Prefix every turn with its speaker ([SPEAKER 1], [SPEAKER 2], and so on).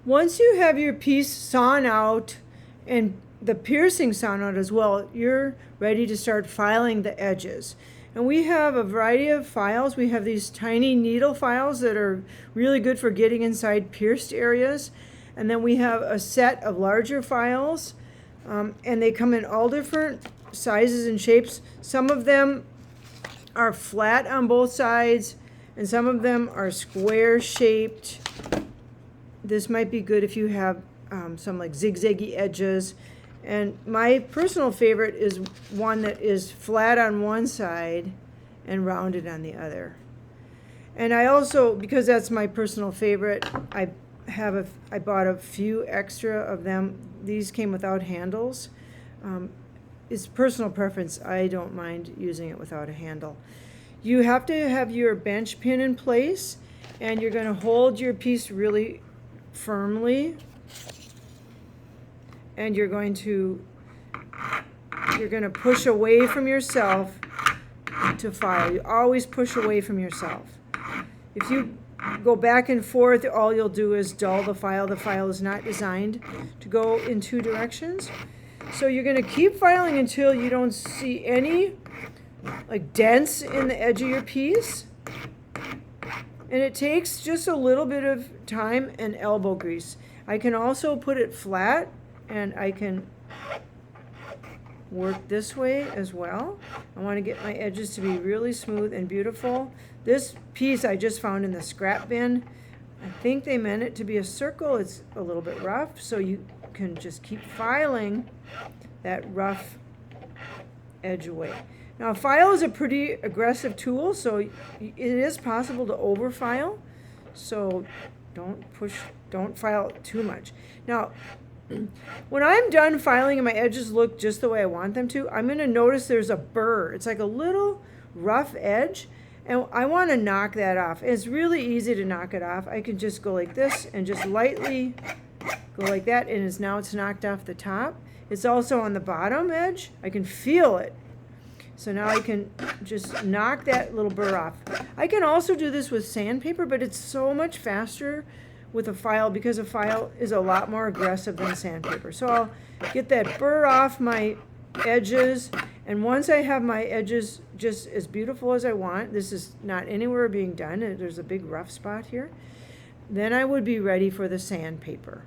[SPEAKER 1] Once you have your piece sawn out and the piercing sawn out as well, you're ready to start filing the edges. And we have a variety of files. We have these tiny needle files that are really good for getting inside pierced areas. And then we have a set of larger files, and they come in all different sizes and shapes. Some of them are flat on both sides, and some of them are square shaped. This might be good if you have some like zigzaggy edges. And my personal favorite is one that is flat on one side and rounded on the other. And I also, because that's my personal favorite, I bought a few extra of them. These came without handles. It's personal preference. I don't mind using it without a handle. You have to have your bench pin in place, and you're going to hold your piece really firmly, and you're going to push away from yourself to file. You always push away from yourself. If you go back and forth, all you'll do is dull the file. The file is not designed to go in two directions. So you're going to keep filing until you don't see any like dents in the edge of your piece. And it takes just a little bit of time and elbow grease. I can also put it flat, and I can work this way as well. I want to get my edges to be really smooth and beautiful. This piece I just found in the scrap bin. I think they meant it to be a circle. It's a little bit rough, so you can just keep filing that rough edge away. Now, file is a pretty aggressive tool, so it is possible to overfile. So don't file too much. Now, when I'm done filing and my edges look just the way I want them to, I'm going to notice there's a burr. It's like a little rough edge, and I want to knock that off. It's really easy to knock it off. I can just go like this and just lightly go like that, and it's knocked off the top. It's also on the bottom edge. I can feel it. So now I can just knock that little burr off. I can also do this with sandpaper, but it's so much faster with a file because a file is a lot more aggressive than sandpaper. So I'll get that burr off my edges, and once I have my edges just as beautiful as I want, this is not anywhere being done, there's a big rough spot here, then I would be ready for the sandpaper.